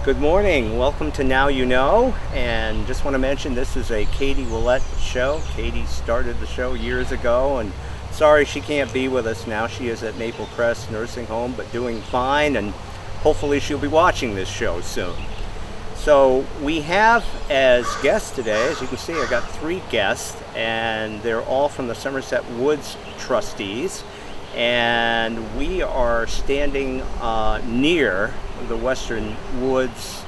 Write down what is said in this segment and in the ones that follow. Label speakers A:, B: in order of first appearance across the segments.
A: Good morning. Welcome to Now You Know. And just want to mention this is a Katie Willett show. Katie started the show years ago, and sorry she can't be with us now. She is at Maple Crest Nursing Home, but doing fine, and hopefully she'll be watching this show soon. So we have as guests today, as you can see, I got 3 guests, and they're all from the Somerset Woods trustees. And we are standing near the Western Woods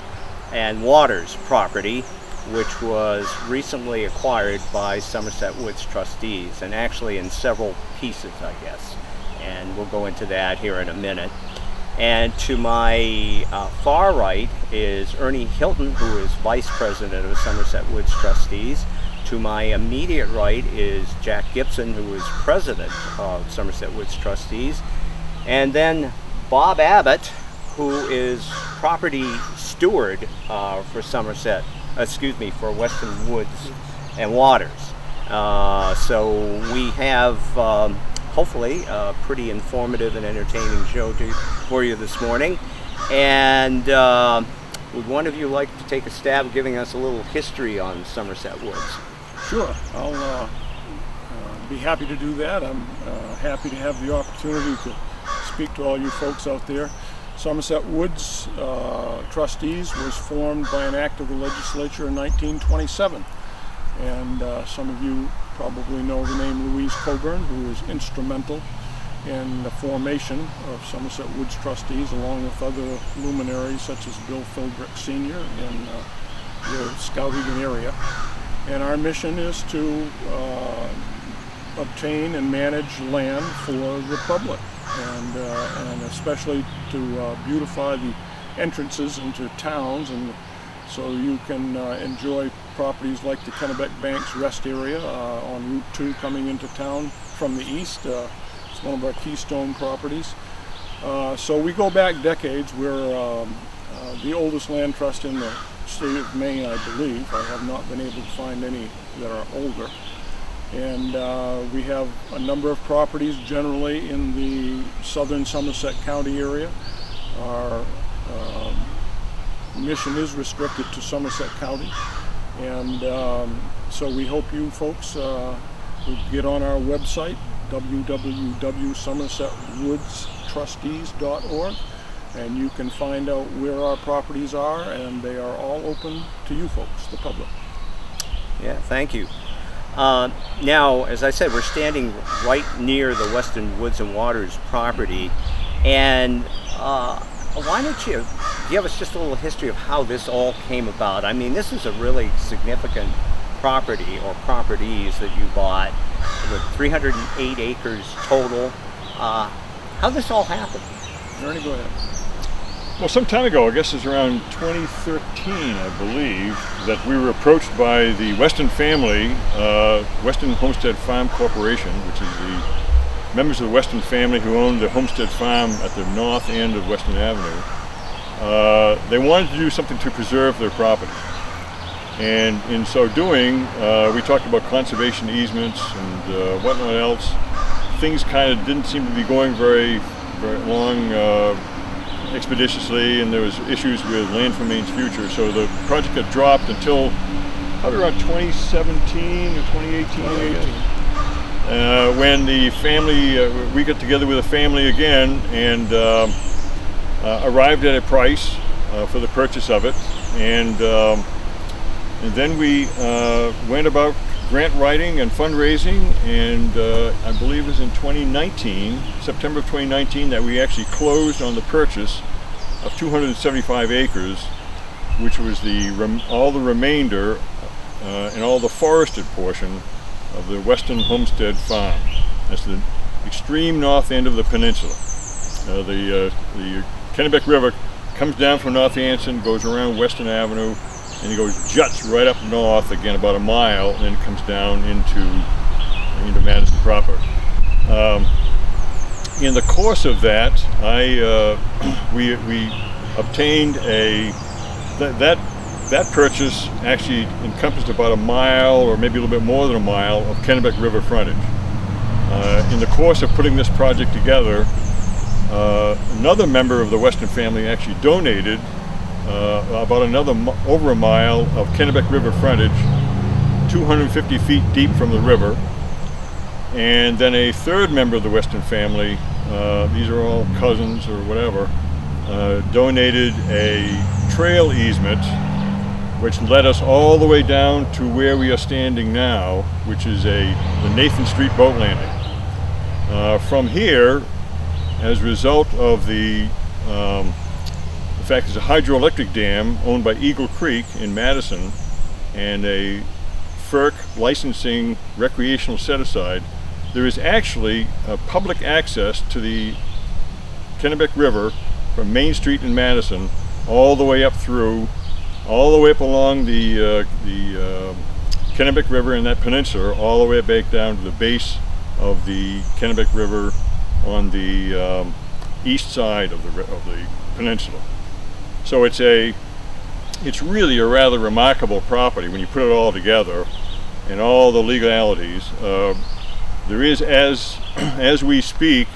A: and Waters property, which was recently acquired by Somerset Woods trustees, and actually in several pieces, I guess. And we'll go into that here in a minute. And to my far right is Ernie Hilton, who is Vice President of Somerset Woods Trustees. To my immediate right is Jack Gibson, who is President of Somerset Woods Trustees. And then Bob Abbott, who is Property Steward for for Weston Woods and Waters. So we have hopefully a pretty informative and entertaining show for you this morning. And would one of you like to take a stab at giving us a little history on Somerset Woods?
B: Sure, I'll be happy to do that. I'm happy to have the opportunity to speak to all you folks out there. Somerset Woods Trustees was formed by an act of the legislature in 1927. And some of you probably know the name Louise Coburn, who was instrumental in the formation of Somerset Woods Trustees, along with other luminaries such as Bill Philbrick Sr. in the Skowhegan area. And our mission is to obtain and manage land for the public, and especially to beautify the entrances into towns, and so you can enjoy properties like the Kennebec Banks Rest Area on Route 2 coming into town from the east. It's one of our keystone properties. So we go back decades. We're the oldest land trust in the state of Maine, I believe. I have not been able to find any that are older. And we have a number of properties generally in the southern Somerset County area. Our mission is restricted to Somerset County. And so we hope you folks will get on our website, www.somersetwoodstrustees.org. And you can find out where our properties are, and they are all open to you folks, the public.
A: Yeah, thank you. Now, as I said, we're standing right near the Western Woods and Waters property, and why don't you give us just a little history of how this all came about? I mean, this is a really significant property, or properties, that you bought, with 308 acres total. How this all happened?
B: Ernie, go ahead.
C: Well, some time ago, I guess it's around 2013, I believe, that we were approached by the Weston family, Weston Homestead Farm Corporation, which is the members of the Weston family who own the Homestead Farm at the north end of Weston Avenue. They wanted to do something to preserve their property. And in so doing, we talked about conservation easements and whatnot else. Things kind of didn't seem to be going very long expeditiously, and there was issues with land for Maine's future, so the project got dropped until probably around 2017 or 2018, when the family, we got together with the family again and arrived at a price for the purchase of it, and then we went about grant writing and fundraising, and I believe it was in 2019, September of 2019, that we actually closed on the purchase of 275 acres, which was all the remainder and all the forested portion of the Weston Homestead Farm. That's the extreme north end of the peninsula. The Kennebec River comes down from North Anson, goes around Weston Avenue, and it juts right up north again about a mile, and then comes down into Madison proper. In the course of that, we obtained that purchase actually encompassed about a mile, or maybe a little bit more than a mile, of Kennebec River frontage. In the course of putting this project together, another member of the Weston family actually donated about another over a mile of Kennebec River frontage, 250 feet deep from the river. And then a third member of the Weston family, these are all cousins or whatever, donated a trail easement which led us all the way down to where we are standing now, which is the Nathan Street boat landing. From here, as a result of the fact there's a hydroelectric dam owned by Eagle Creek in Madison and a FERC licensing recreational set-aside, there is actually public access to the Kennebec River from Main Street in Madison all the way up along the Kennebec River and that peninsula, all the way back down to the base of the Kennebec River on the east side of the peninsula. So it's really a rather remarkable property when you put it all together and all the legalities. There is, as we speak,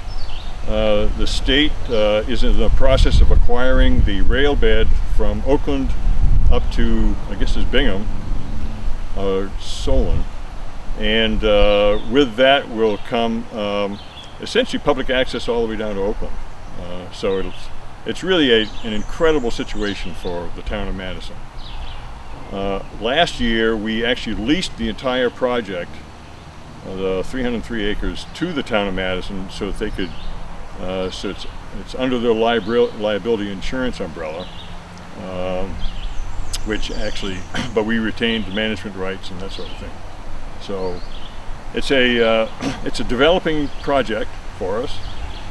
C: the state is in the process of acquiring the rail bed from Oakland up to, I guess it's Bingham, Solon, and with that will come essentially public access all the way down to Oakland. So it's really an incredible situation for the town of Madison. Last year we actually leased the entire project, the 303 acres, to the town of Madison so that they could, so it's under their liability insurance umbrella, which actually, but we retained management rights and that sort of thing. So it's a developing project for us,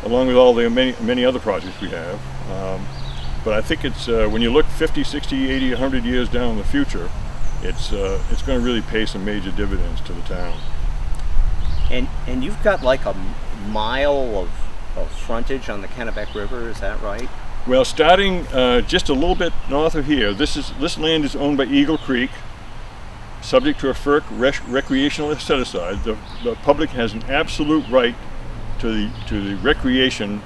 C: along with all the many other projects we have. But I think it's when you look 50, 60, 80, 100 years down in the future, it's going to really pay some major dividends to the town.
A: And you've got like a mile of frontage on the Kennebec River, is that right?
C: Well, starting just a little bit north of here, this land is owned by Eagle Creek, subject to a FERC recreational set-aside. The public has an absolute right to the recreation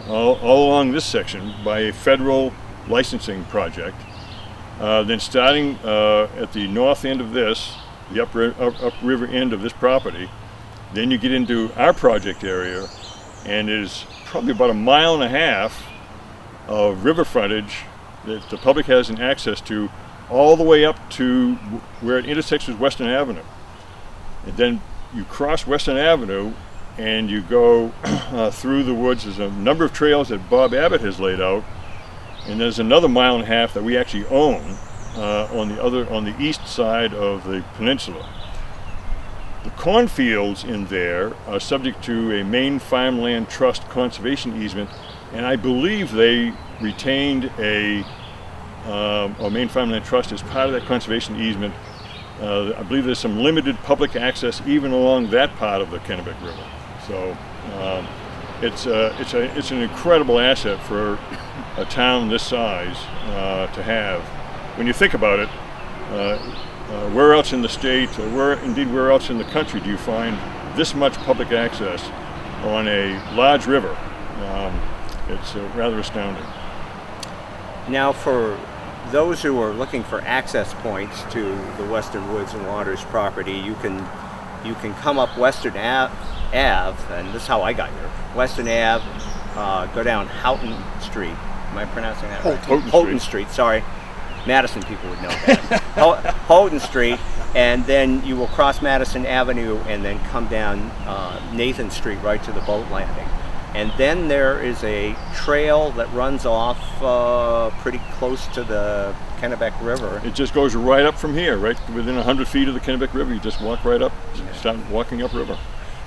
C: all along this section by a federal licensing project. Then starting at the north end of this, the upriver end of this property, then you get into our project area, and it is probably about 1.5 miles of river frontage that the public has an access to all the way up to where it intersects with Weston Avenue. And then you cross Weston Avenue and you go through the woods. There's a number of trails that Bob Abbott has laid out, and there's another 1.5 miles that we actually own on the east side of the peninsula. The cornfields in there are subject to a Maine Farmland Trust conservation easement, and I believe they retained a Maine Farmland Trust as part of that conservation easement. I believe there's some limited public access even along that part of the Kennebec River. So it's an incredible asset for a town this size to have. When you think about it, where else in the state, or where else in the country do you find this much public access on a large river? It's rather astounding.
A: Now, for those who are looking for access points to the Western Woods and Waters property, you can come up Western Ave, and this is how I got here. Western Ave, go down Houghton Street. Am I pronouncing that right? Houghton Street. Sorry. Madison people would know that. Houghton Street, and then you will cross Madison Avenue and then come down Nathan Street right to the boat landing. And then there is a trail that runs off pretty close to the Kennebec River.
C: It just goes right up from here, right within 100 feet of the Kennebec River. You just walk right up, start walking upriver.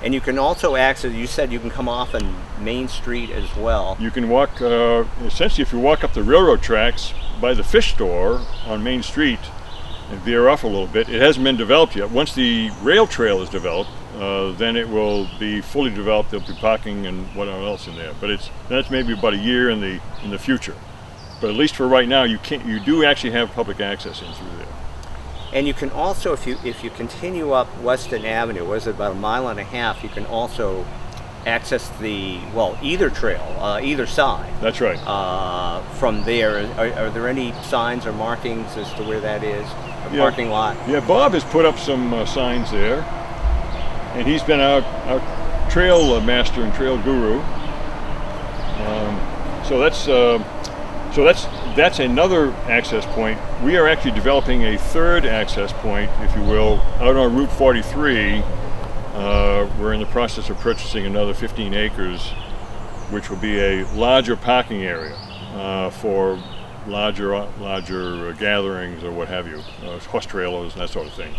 A: And you can also access, you said you can come off on Main Street as well.
C: You can walk, essentially if you walk up the railroad tracks by the fish store on Main Street and veer off a little bit. It hasn't been developed yet. Once the rail trail is developed, then it will be fully developed. There'll be parking and whatever else in there. But that's maybe about a year in the future. But at least for right now, you do actually have public access in through there.
A: And you can also, if you continue up Weston Avenue, was it about 1.5 miles, you can also access either trail, either side.
C: That's right.
A: From there, are there any signs or markings as to where that is? A parking lot?
C: Yeah, Bob has put up some signs there, and he's been our trail master and trail guru. So that's another access point. We are actually developing a third access point, if you will, out on Route 43. We're in the process of purchasing another 15 acres, which will be a larger parking area for larger gatherings or what have you, horse trailers and that sort of thing.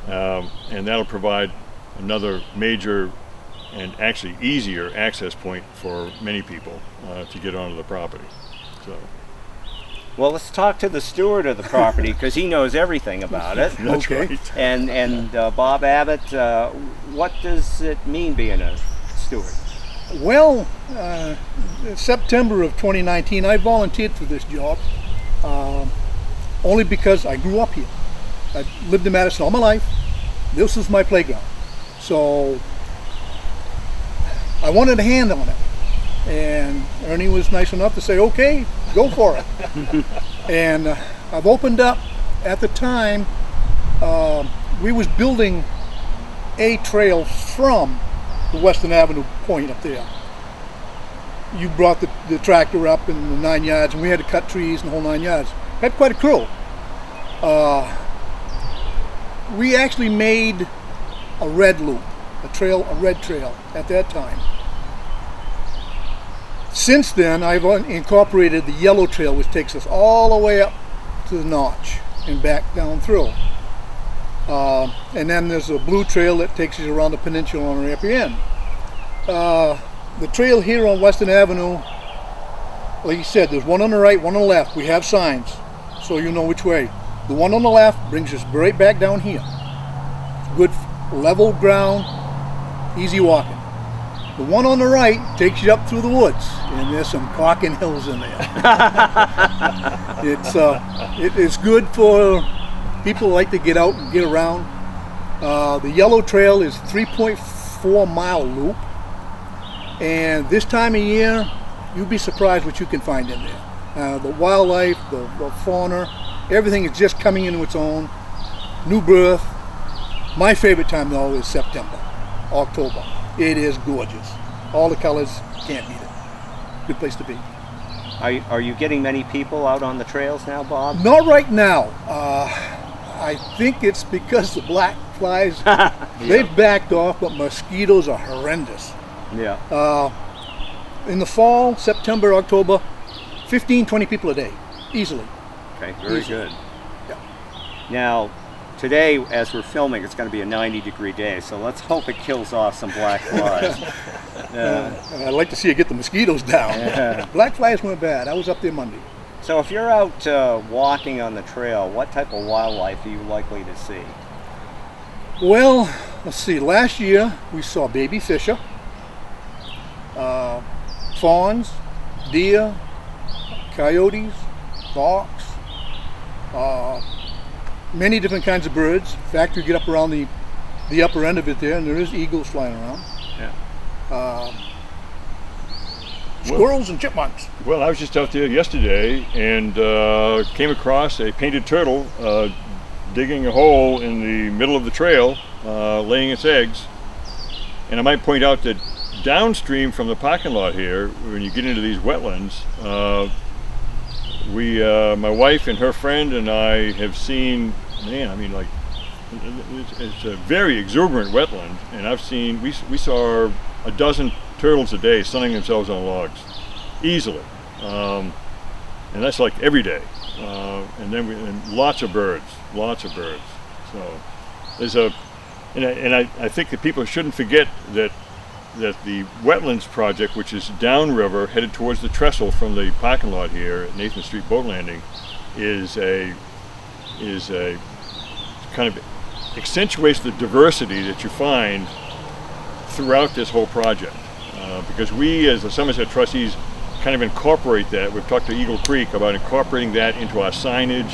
C: And that'll provide another major and actually easier access point for many people to get onto the property. So.
A: Well, let's talk to the steward of the property because he knows everything about it.
C: That's right.
A: And Bob Abbott, what does it mean being a steward?
D: Well, September of 2019, I volunteered for this job only because I grew up here. I lived in Madison all my life. This was my playground. So I wanted a hand on it. And Ernie was nice enough to say, okay, go for it. And I've opened up, at the time, we was building a trail from the Weston Avenue point up there. You brought the tractor up in the 9 yards, and we had to cut trees and the whole 9 yards. Had quite a crew. We actually made a red loop, a red trail at that time. Since then, I've incorporated the yellow trail, which takes us all the way up to the notch and back down through. And then there's a blue trail that takes you around the peninsula on the upper end. The trail here on Weston Avenue, like you said, there's one on the right, one on the left. We have signs, so you know which way. The one on the left brings us right back down here. Good level ground, easy walking. The one on the right takes you up through the woods, and there's some cocking hills in there. It's good for people who like to get out and get around. The yellow trail is 3.4 mile loop, and this time of year, you'd be surprised what you can find in there. The wildlife, the fauna, everything is just coming into its own. New birth. My favorite time though is September, October. It is gorgeous. All the colors, can't beat it. Good place to be.
A: Are you getting many people out on the trails now, Bob?
D: Not right now. I think it's because the black flies, they've backed off, but mosquitoes are horrendous.
A: Yeah.
D: In the fall, September, October, 15, 20 people a day, easily.
A: Okay, very
D: Easily.
A: good.
D: Yeah.
A: Now, today, as we're filming, it's going to be a 90-degree day, so let's hope it kills off some black flies.
D: I'd like to see it get the mosquitoes down.
A: Yeah.
D: Black flies weren't bad. I was up there Monday.
A: So if you're out walking on the trail, what type of wildlife are you likely to see?
D: Well, let's see. Last year, we saw baby fisher, fawns, deer, coyotes, hawks, many different kinds of birds. In fact, you get up around the upper end of it there, and there is eagles flying around.
A: Yeah.
D: Squirrels and chipmunks.
C: Well, I was just out there yesterday and came across a painted turtle digging a hole in the middle of the trail, laying its eggs. And I might point out that downstream from the parking lot here, when you get into these wetlands, my wife and her friend and I have seen, it's a very exuberant wetland, and we saw a dozen turtles a day sunning themselves on logs, easily, and that's like every day. And lots of birds. So there's I think that people shouldn't forget that the wetlands project, which is downriver, headed towards the trestle from the parking lot here at Nathan Street Boat Landing, is a kind of accentuates the diversity that you find throughout this whole project. Because we, as the Somerset trustees, kind of incorporate that. We've talked to Eagle Creek about incorporating that into our signage,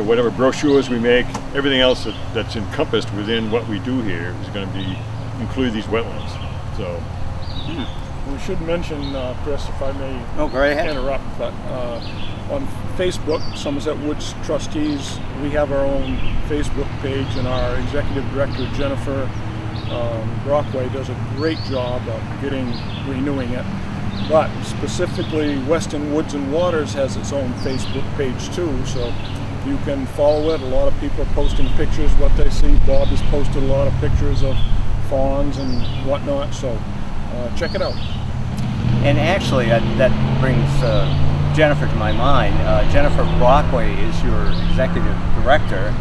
C: whatever brochures we make, everything else that's encompassed within what we do here is going to include these wetlands. So
B: We should mention, Chris, if I may
A: Oh, go right ahead.
B: interrupt, but on Facebook, Somerset Woods Trustees, we have our own Facebook page, and our executive director, Jennifer Brockway, does a great job of renewing it. But specifically, Weston Woods and Waters has its own Facebook page too, so you can follow it. A lot of people are posting pictures, what they see. Bob has posted a lot of pictures of fawns and whatnot, so check it out.
A: And actually, that brings Jennifer to my mind. Jennifer Brockway is your executive director.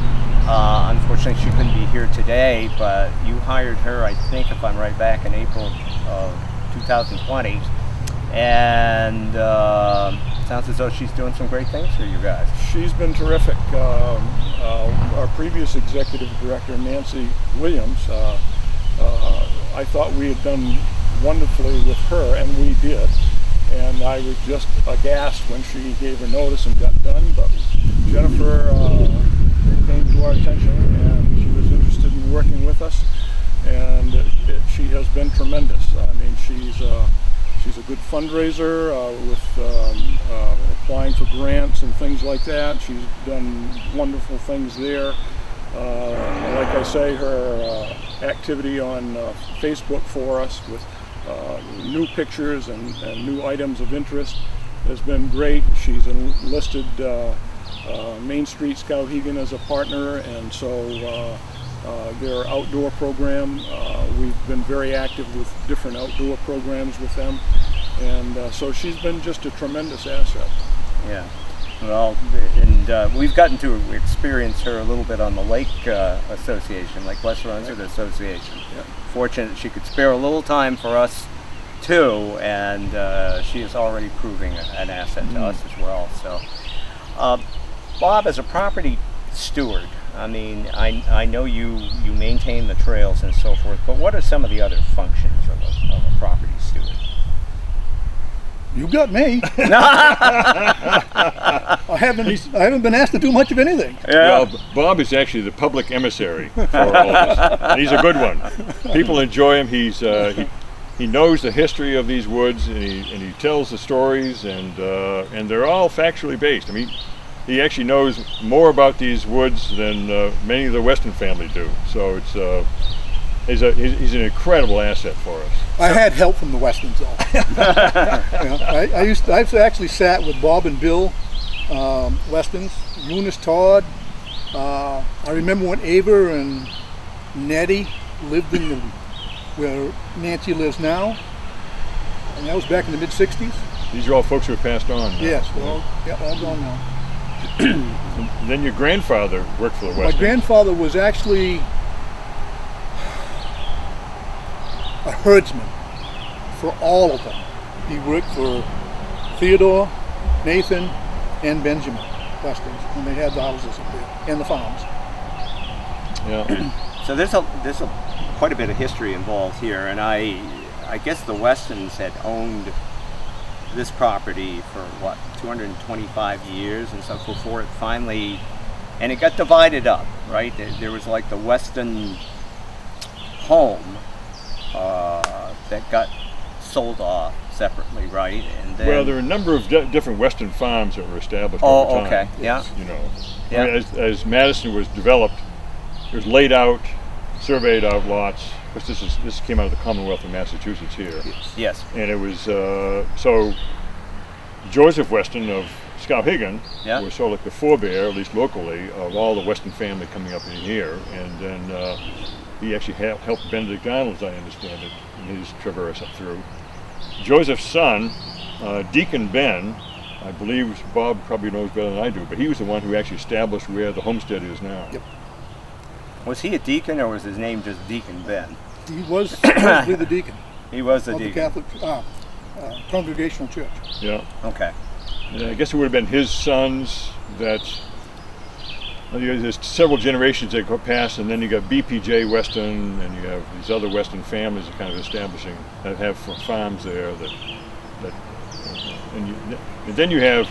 A: Unfortunately, she couldn't be here today, but you hired her, I think, if I'm right, back in April of 2020. And sounds as though she's doing some great things for you guys.
B: She's been terrific. Our previous executive director, Nancy Williams, I thought we had done wonderfully with her, and we did. And I was just aghast when she gave her notice and got done. But Jennifer came to our attention, and she was interested in working with us, and she has been tremendous. I mean, she's a good fundraiser with applying for grants and things like that. She's done wonderful things there. Like I say, her activity on Facebook for us with new pictures and new items of interest has been great. She's enlisted Main Street Skowhegan as a partner, and so their outdoor program, we've been very active with different outdoor programs with them, and so she's been just a tremendous asset.
A: Yeah. Well, and we've gotten to experience her a little bit on the Lake Association, Lake Western Association.
B: Yeah.
A: Fortunate she could spare a little time for us too, and she is already proving an asset to us as well. So, Bob, as a property steward, I mean, I know you maintain the trails and so forth, but what are some of the other functions of a property steward?
D: You got me. I haven't been asked to do much of anything.
A: Yeah.
C: Well, Bob is actually the public emissary for all of us. And he's a good one. People enjoy him. He knows the history of these woods, and he tells the stories, and they're all factually based. I mean, he actually knows more about these woods than many of the Weston family do. So he's an incredible asset for us.
D: I had help from the Westons, though. I've actually sat with Bob and Bill Westons, Eunice Todd. I remember when Ava and Nettie lived in where Nancy lives now, and that was back in the mid-'60s.
C: These are all folks who have passed on now.
D: Yes, all gone now.
C: And then your grandfather worked for the Westons.
D: My grandfather was actually a herdsman for all of them. He worked for Theodore, Nathan, and Benjamin Westons when they had the houses up there and the farms.
C: Yeah.
A: So there's quite a bit of history involved here, and I guess the Westons had owned this property for 225 years and so before it finally, and it got divided up, right? There was like the Weston home that got sold off separately, right? And then,
C: Well, there are a number of different Western farms that were established over time.
A: Okay, yeah.
C: You know,
A: Yeah.
C: I mean, as Madison was developed, it was laid out, surveyed out lots. Of course, this came out of the Commonwealth of Massachusetts here,
A: Yes.
C: and it was so Joseph Weston of Skowhegan
A: Yeah.
C: was sort of like the forebear, at least locally, of all the Weston family coming up in here, and then he actually helped Benedict Arnold, as I understand it, in his traverse up through. Joseph's son, Deacon Ben, I believe Bob probably knows better than I do, but he was the one who actually established where the homestead is now.
D: Yep.
A: Was he a deacon, or was his name just Deacon Ben?
D: He was supposedly the deacon
A: He was the
D: of the
A: deacon.
D: Catholic Congregational Church.
C: Yeah.
A: Okay.
C: And I guess it would have been his sons that. There's several generations that go past, and then you got BPJ Weston, and you have these other Weston families that kind of establishing that have farms there. And then you have,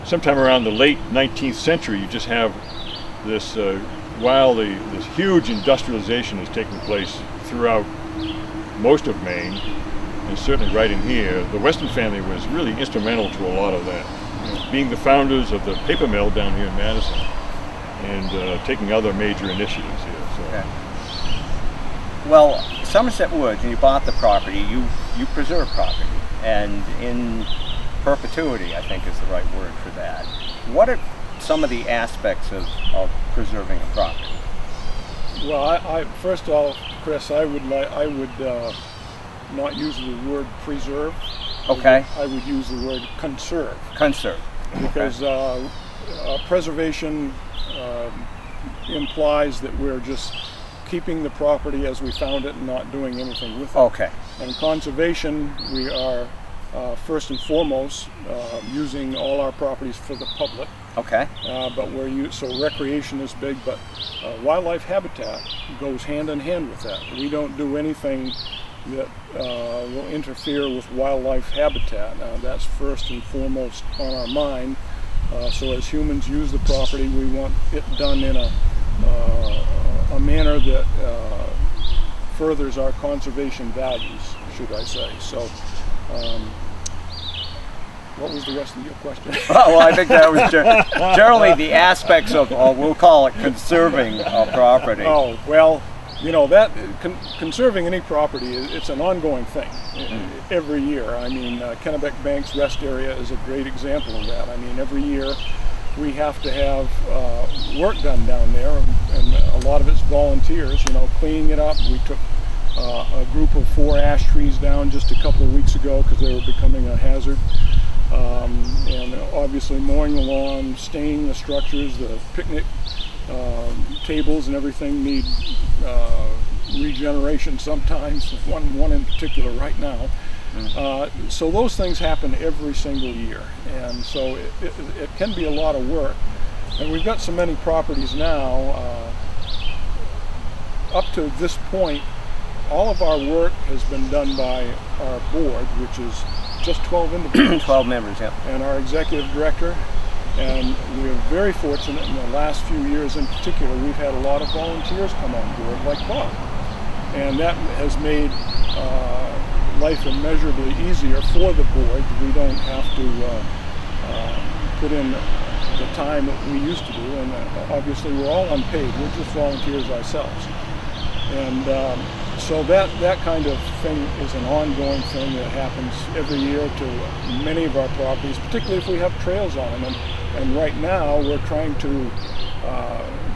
C: sometime around the late 19th century, you just have this while this huge industrialization is taking place throughout most of Maine. and certainly right in here, the Weston family was really instrumental to a lot of that. You know, being the founders of the paper mill down here in Madison, and taking other major initiatives here. So.
A: Okay. Well, Somerset Woods, when you bought the property, you preserve property, and in perpetuity, I think is the right word for that. What are some of the aspects of preserving a property?
B: Well, I first of all, Chris, I would not use the word preserve.
A: Okay.
B: I would use the word conserve.
A: Conserve.
B: Because preservation implies that we're just keeping the property as we found it and not doing anything with it.
A: Okay.
B: And conservation, we are first and foremost using all our properties for the public.
A: Okay.
B: But so recreation is big, but wildlife habitat goes hand in hand with that. We don't do anything that will interfere with wildlife habitat. That's first and foremost on our mind. So as humans use the property, we want it done in a manner that furthers our conservation values, should I say. So what was the rest of your question?
A: Well, I think that was generally the aspects of, we'll call it conserving a property.
B: Oh, well, you know, that conserving any property, it's an ongoing thing every year. I mean, Kennebec Bank's rest area is a great example of that. I mean, every year we have to have work done down there, and a lot of it's volunteers, you know, cleaning it up. We took a group of 4 ash trees down just a couple of weeks ago because they were becoming a hazard. And obviously mowing the lawn, staining the structures, the picnic tables and everything need regeneration sometimes, one in particular right now. So those things happen every single year, and so it can be a lot of work. And we've got so many properties now, up to this point, all of our work has been done by our board, which is just 12 individuals.
A: 12 members, yeah.
B: And our executive director. And we're very fortunate in the last few years in particular, we've had a lot of volunteers come on board, like Bob. And that has made life immeasurably easier for the board. We don't have to put in the time that we used to do. And obviously we're all unpaid, we're just volunteers ourselves. And so that kind of thing is an ongoing thing that happens every year to many of our properties, particularly if we have trails on them. And right now we're trying to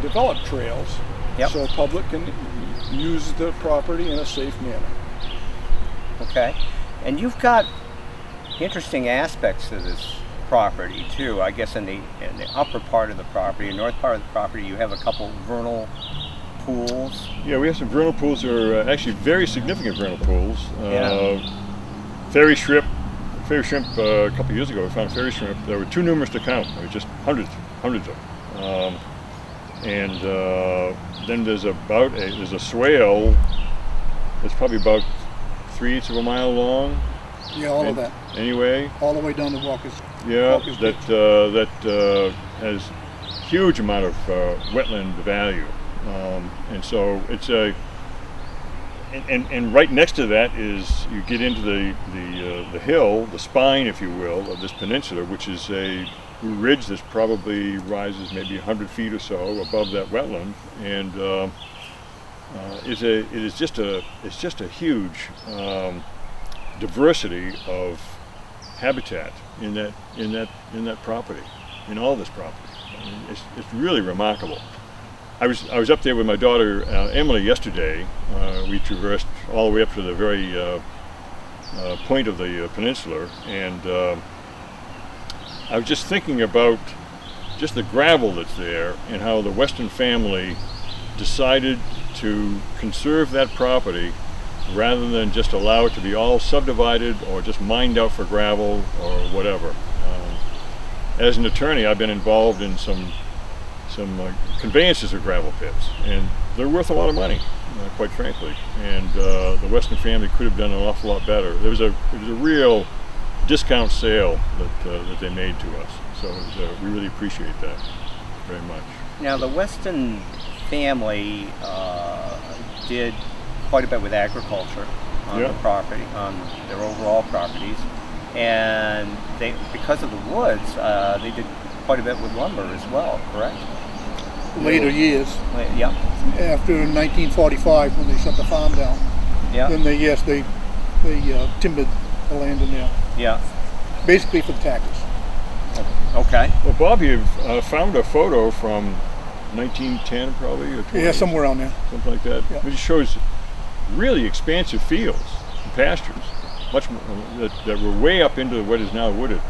B: develop trails so public can use the property in a safe manner.
A: Okay. And you've got interesting aspects to this property too. I guess in the upper part of the property, north part of the property, you have a couple vernal pools.
C: Yeah, we have some vernal pools that are actually very significant vernal pools. Fairy shrimp a couple of years ago, we found fairy shrimp. They were too numerous to count. There were just hundreds of them. Then there's a swale that's probably about 3/8 of a mile long.
D: Yeah, all of that.
C: Anyway.
D: All the way down to Walker's.
C: Yeah,
D: Walker's Ditch.
C: that has huge amount of wetland value, and so it's a. And right next to that is you get into the hill, the spine, if you will, of this peninsula, which is a ridge that probably rises maybe 100 feet or so above that wetland, and it is just a huge diversity of habitat in that property, in all this property. I mean, it's really remarkable. I was up there with my daughter Emily yesterday. We traversed all the way up to the very point of the peninsula, and I was just thinking about just the gravel that's there and how the Weston family decided to conserve that property rather than just allow it to be all subdivided or just mined out for gravel or whatever. As an attorney, I've been involved in some conveyances of gravel pits, and they're worth a lot of money, quite frankly. And the Weston family could have done an awful lot better. There was a real discount sale that they made to us, so we really appreciate that very much.
A: Now, the Weston family did quite a bit with agriculture, on
C: Yeah.
A: the property, on their overall properties, and they, because of the woods, they did quite a bit with lumber as well. Correct?
D: Later years,
A: Yeah.
D: after 1945, when they shut the farm down,
A: Yeah.
D: then they timbered the land in there,
A: Yeah.
D: basically for the taxes.
A: Okay.
C: Well, Bob, you've found a photo from 1910 probably, or 20,
D: Yeah, somewhere around there.
C: something like that.
D: Yeah.
C: It shows really expansive fields and pastures, much more, that were way up into what is now wooded.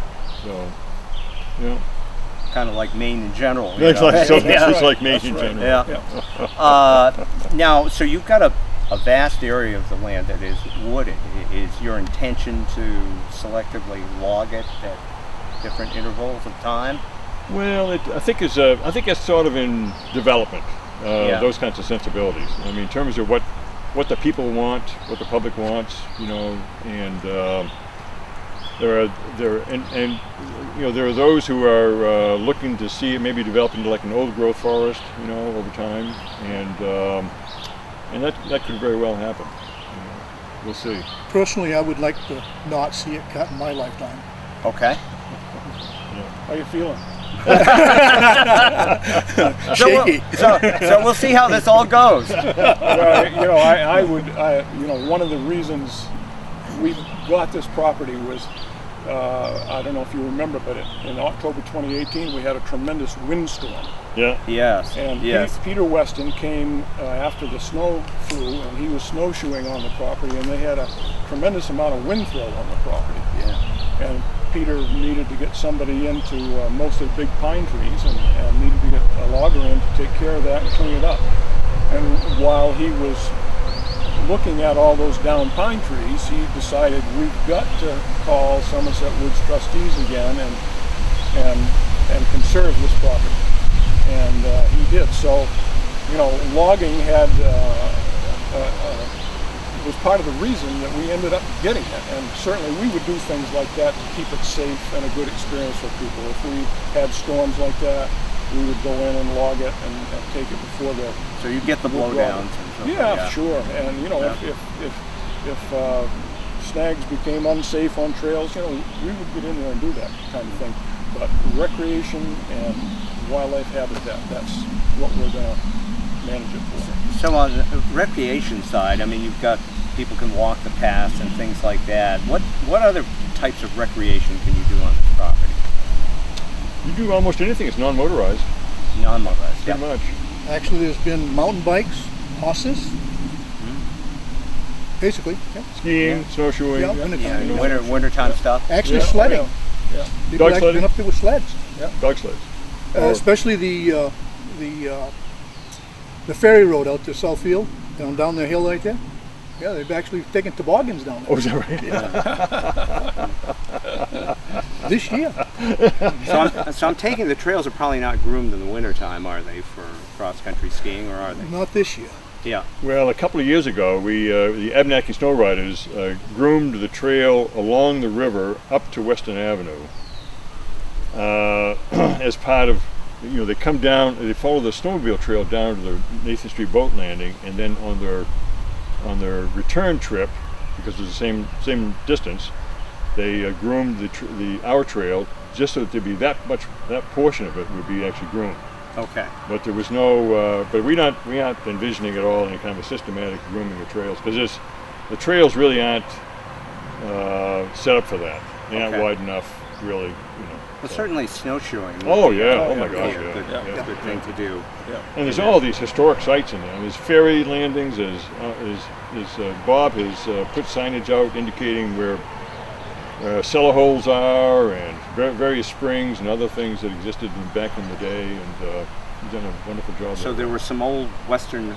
C: So, yeah.
A: Kind of like Maine in general. you
C: It's
A: know?
C: like, so
A: Yeah.
C: it's like Maine in
B: That's right.
C: general.
A: Yeah. Now, so you've got a vast area of the land that is wooded. Is your intention to selectively log it at different intervals of time?
C: Well, I think it's sort of in development,
A: Yeah.
C: those kinds of sensibilities. I mean, in terms of what the people want, what the public wants, you know, and there are those who are looking to see it maybe develop into like an old growth forest, you know, over time, and that could very well happen. You know, we'll see.
D: Personally, I would like to not see it cut in my lifetime.
A: Okay.
B: How you feeling?
D: Shaky.
A: So we'll see how this all goes.
B: Well, one of the reasons we got this property was, I don't know if you remember, but in October 2018, we had a tremendous windstorm.
C: Yeah.
A: Yes.
B: And
A: yes.
B: Peter Weston came after the snow flew, and he was snowshoeing on the property, and they had a tremendous amount of wind throw on the property.
A: Yeah.
B: And Peter needed to get somebody in to most of the big pine trees, and needed to get a logger in to take care of that and clean it up. And while he was looking at all those down pine trees, he decided we've got to call Somerset Woods trustees again and conserve this property. And he did. So, you know, logging had was part of the reason that we ended up getting it. And certainly we would do things like that to keep it safe and a good experience for people. If we had storms like that, we would go in and log it and take it before the...
A: So you get the blowdowns and stuff.
B: Yeah, sure. And you know,
A: Yeah.
B: if snags became unsafe on trails, you know, we would get in there and do that kind of thing. But recreation and wildlife habitat, that's what we're going to manage it for.
A: So on the recreation side, I mean, you've got people can walk the paths and things like that. What other types of recreation can you do on this property?
C: You do almost anything. It's non-motorized,
A: Non-motorized.
C: pretty much.
D: Actually, there's been mountain bikes, horses, basically. Yeah.
C: Skiing, snowshoeing.
D: Yeah,
A: Yeah,
D: wintertime.
A: wintertime stuff.
D: Actually,
B: Yeah,
D: sledding.
B: Yeah.
D: People
C: Dog
D: actually
C: sledding?
D: been up there with sleds,
C: Dog sleds.
D: especially the ferry road out to Southfield, down the hill right there. Yeah, they've actually taken toboggans down there
C: Oh, is that right?
D: this year.
A: So I'm taking the trails are probably not groomed in the wintertime, are they, for cross-country skiing, or are they?
D: Not this year.
A: Yeah.
C: Well, a couple of years ago, the Abenaki Snow Riders groomed the trail along the river up to Weston Avenue as part of, you know, they come down, they follow the snowmobile trail down to the Nathan Street boat landing, and then on their return trip, because it's the same distance, they groomed our trail just so that there'd be that portion of it would be actually groomed.
A: Okay.
C: But there was no, but we aren't envisioning at all any kind of a systematic grooming of trails, because the trails really aren't set up for that. They aren't
A: Okay.
C: wide enough, really, you know.
A: Well, certainly snowshoeing.
C: Oh,
A: would be
C: yeah.
A: a
C: Oh, my gosh,
A: good,
C: yeah.
A: good, good thing to do.
C: And there's all these historic sites in there. There's ferry landings. There's Bob has put signage out indicating where cellar holes are, and various springs and other things that existed back in the day, and he's done a wonderful job.
A: So there were some old Western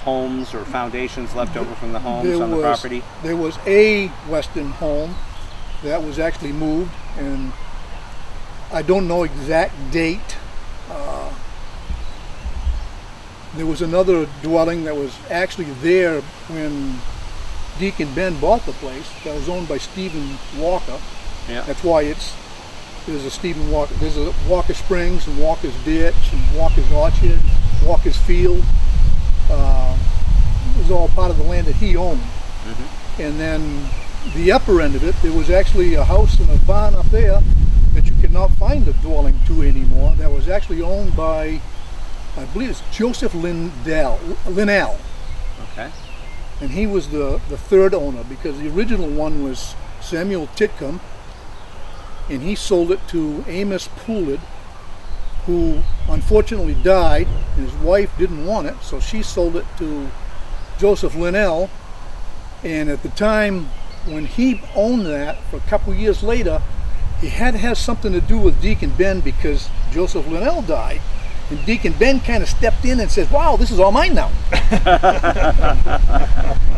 A: homes or foundations left over from the homes on the property?
D: There was a Weston home that was actually moved, and I don't know exact date. There was another dwelling that was actually there when Deacon Ben bought the place, that was owned by Stephen Walker.
A: Yeah.
D: That's why there's a Stephen Walker, there's a Walker Springs and Walker's Ditch and Walker's Orchard, Walker's Field. It was all part of the land that he owned. And then the upper end of it, there was actually a house and a barn up there that you cannot find a dwelling to anymore. That was actually owned by, I believe it's Joseph Linnell.
A: Okay.
D: And he was the third owner, because the original one was Samuel Titcomb, and he sold it to Amos Poolid, who unfortunately died, and his wife didn't want it, so she sold it to Joseph Linnell. And at the time when he owned that, for a couple years later, he had to have something to do with Deacon Ben, because Joseph Linnell died. And Deacon Ben kind of stepped in and says, wow, this is all mine now.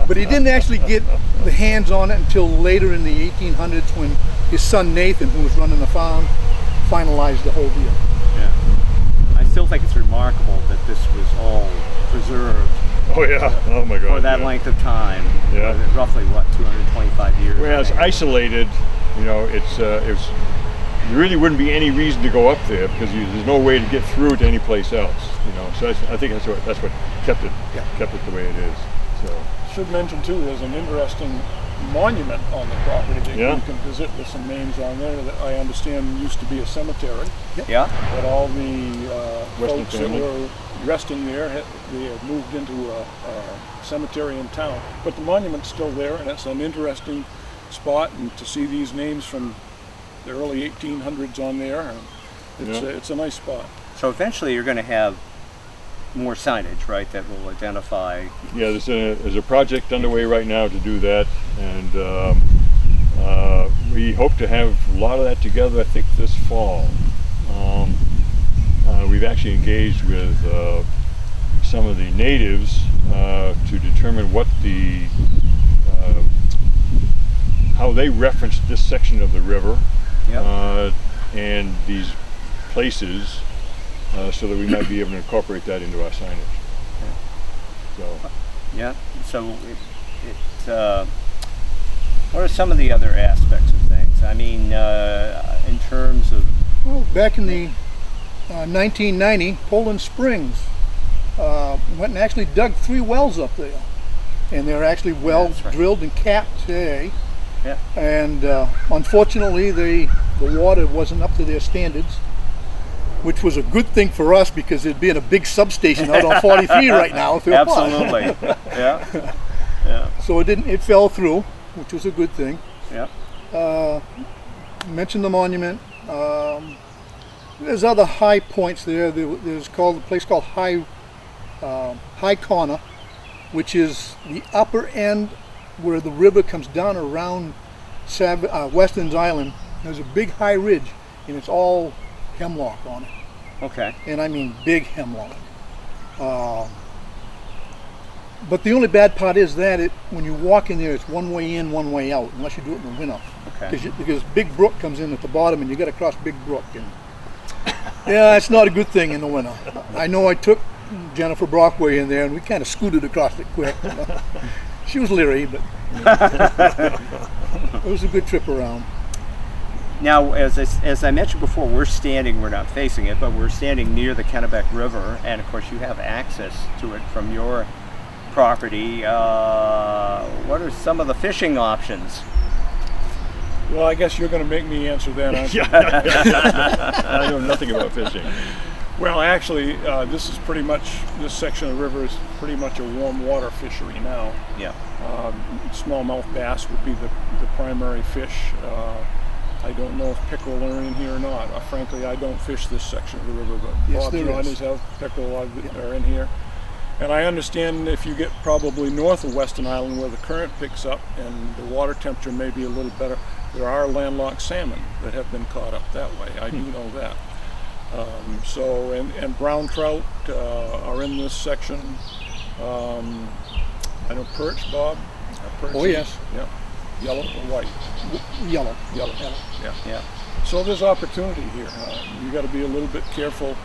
D: But he didn't actually get the hands on it until later in the 1800s, when his son Nathan, who was running the farm, finalized the whole deal.
A: Yeah. I still think it's remarkable that this was all preserved
C: Oh yeah. Oh my God.
A: for that length of time.
C: Yeah.
A: Roughly what, 225 years?
C: Whereas isolated, you know, it's there really wouldn't be any reason to go up there, because there's no way to get through to any place else. You know, so I think that's what kept it the way it is. So.
B: Should mention too, there's an interesting monument on the property that
C: Yeah.
B: you can visit, with some names on there that I understand used to be a cemetery.
A: Yeah.
B: But all the
C: Weston
B: folks
C: family.
B: that were resting there, they had moved into a cemetery in town. But the monument's still there, and it's an interesting spot, and to see these names from the early 1800s on there, and it's a nice spot.
A: So eventually you're going to have more signage, right, that will identify.
C: Yeah, there's a project underway right now to do that, and we hope to have a lot of that together, I think, this fall. We've actually engaged with some of the natives to determine what how they referenced this section of the river.
A: Yep.
C: And these places, so that we might be able to incorporate that into our signage. So.
A: Yeah. So what are some of the other aspects of things? I mean, in terms of.
D: Well, back in the 1990, Poland Springs went and actually dug 3 wells up there. And they're actually wells
A: That's right.
D: drilled and capped today.
A: Yeah.
D: And unfortunately, the water wasn't up to their standards, which was a good thing for us, because there'd be a big substation out on 43 right now if it was.
A: Absolutely. Yeah. Yeah.
D: So it fell through, which was a good thing.
A: Yeah.
D: Mentioned the monument. There's other high points there. There's a place called High Corner, which is the upper end where the river comes down around Weston's Island. There's a big high ridge, and it's all hemlock on it.
A: Okay.
D: And I mean big hemlock. But the only bad part is that when you walk in there, it's one way in, one way out, unless you do it in the winter.
A: Okay.
D: Because Big Brook comes in at the bottom, and you got to cross Big Brook. And yeah, it's not a good thing in the winter. I know I took Jennifer Brockway in there, and we kind of scooted across it quick. She was leery, but it was a good trip around.
A: Now, as I mentioned before, we're not facing it, but we're standing near the Kennebec River, and of course you have access to it from your property. What are some of the fishing options?
B: Well, I guess you're going to make me answer that, aren't you?
C: I know nothing about fishing.
B: Well, actually, this section of the river is pretty much a warm water fishery now.
A: Yeah.
B: Smallmouth bass would be the primary fish. I don't know if pickerel are in here or not. Frankly, I don't fish this section of the river, but
D: Yes,
B: Bob's
D: there
B: Johnny's
D: is.
B: have pickerel are in here. And I understand if you get probably north of Weston Island, where the current picks up and the water temperature may be a little better, there are landlocked salmon that have been caught up that way. I do know that. And brown trout are in this section. I know perch, Bob. Perch
D: Oh, yes.
B: Yeah. Yellow or white?
D: Yellow.
B: Yellow. Yeah.
A: Yeah.
B: So there's opportunity here. You got to be a little bit careful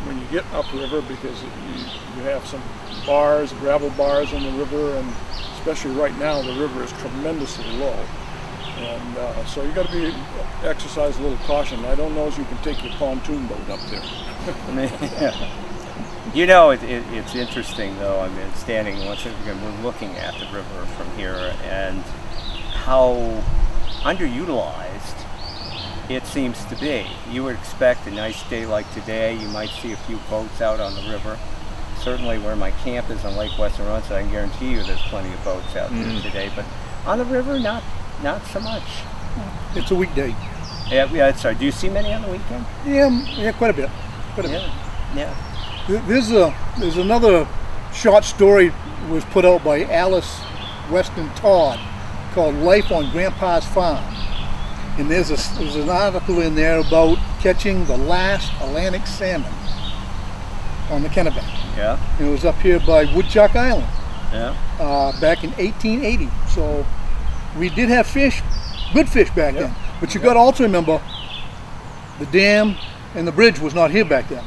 B: when you get upriver, because you have some gravel bars in the river, and especially right now the river is tremendously low. And so you got to exercise a little caution. I don't know if you can take your pontoon boat up there.
A: You know, it's interesting though. I mean, standing once again, we're looking at the river from here, and how underutilized it seems to be. You would expect a nice day like today, you might see a few boats out on the river. Certainly where my camp is on Lake Weston, I can guarantee you there's plenty of boats out there today. But on the river, not so much.
D: It's a weekday.
A: Yeah, sorry. Do you see many on the weekend?
D: Yeah, quite a bit.
A: Yeah.
D: There's another short story was put out by Alice Weston Todd called Life on Grandpa's Farm. And there's an article in there about catching the last Atlantic salmon on the Kennebec.
A: Yeah.
D: And it was up here by Woodchuck Island
A: Yeah.
D: back in 1880. So we did have fish, good fish back then. But you got to also remember the dam and the bridge was not here back then.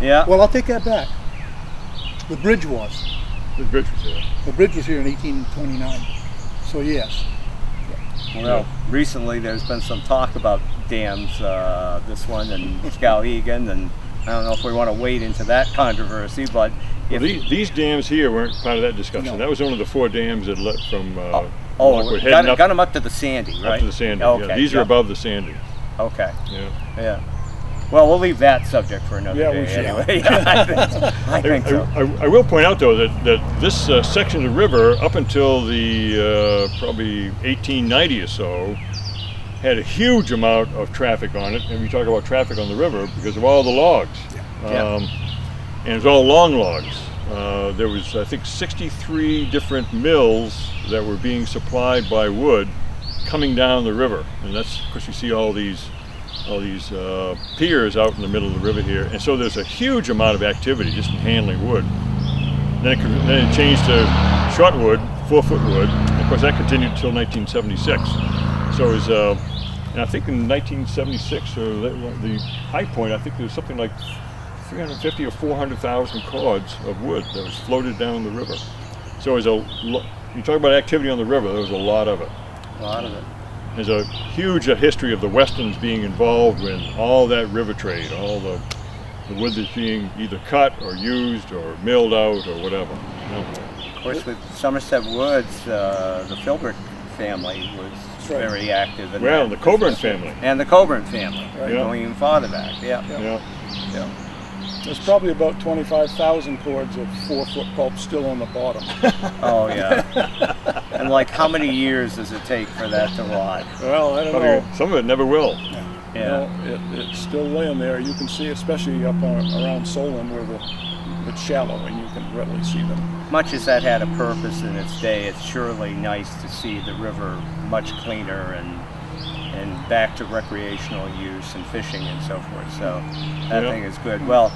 A: Yeah.
D: Well, I'll take that back. The bridge was.
C: The bridge was here.
D: The bridge was here in 1829. So yes.
A: Well, recently there's been some talk about dams, this one and Skowhegan, and I don't know if we want to wade into that controversy, but if
C: These dams here weren't part of that discussion.
D: No.
C: That was one of the 4 dams that let from Lockwood
A: got
C: heading
A: them up to the Sandy, right?
C: up to the Sandy.
A: Okay.
C: Yeah, these are above the Sandy.
A: Okay.
C: Yeah.
A: Well, we'll leave that subject for another
B: Yeah,
A: day
B: we should.
A: anyway. I think so.
C: I will point out though that this section of the river up until the probably 1890 or so had a huge amount of traffic on it, and we talk about traffic on the river because of all the logs. And it's all long logs. There was, I think, 63 different mills that were being supplied by wood coming down the river, and that's, of course, you see all these piers out in the middle of the river here, and so there's a huge amount of activity just in handling wood. Then it changed to short wood, 4-foot wood, and of course that continued until 1976. So it was, and I think in 1976, or the high point, I think there was something like 350 or 400,000 cords of wood that was floated down the river. So it was you talk about activity on the river, there was a lot of it.
A: A lot of it.
C: There's a huge history of the Westons being involved in all that river trade, all the wood that's being either cut or used or milled out or whatever. You know?
A: Of course, with Somerset Woods, the Filbert family was very active. In
C: Well,
A: that
C: the Coburn
A: business.
C: family.
A: And the Coburn family,
C: Yeah.
A: going even farther back. Yeah.
B: There's probably about 25,000 cords of 4-foot pulp still on the bottom.
A: Oh, yeah. And like, how many years does it take for that to rot?
B: Well, I don't know.
C: Some of it never will.
A: Yeah.
B: It's still laying there. You can see, especially up around Solon, where it's shallow and you can readily see them.
A: Much as that had a purpose in its day, it's surely nice to see the river much cleaner and back to recreational use and fishing and so forth. So that thing is good. Well,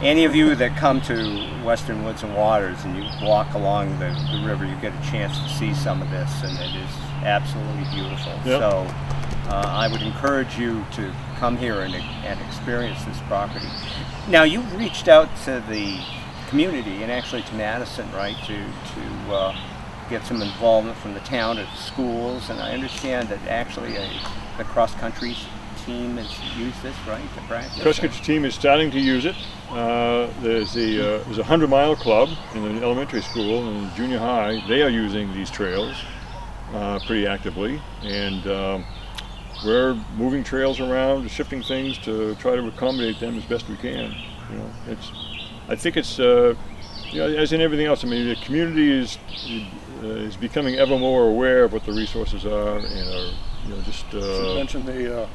A: any of you that come to Western Woods and Waters and you walk along the river, you get a chance to see some of this, and it is absolutely beautiful.
C: Yep.
A: So I would encourage you to come here and experience this property. Now, you've reached out to the community and actually to Madison, right, to get some involvement from the town at schools, and I understand that actually the cross-country team has used this, right, to practice?
C: Cross-country team is starting to use it. There's a 100-mile club in the elementary school and the junior high. They are using these trails pretty actively, and we're moving trails around, shifting things to try to accommodate them as best we can. You know, I think it's as in everything else. I mean, the community is becoming ever more aware of what the resources are, and are just.
B: You mentioned the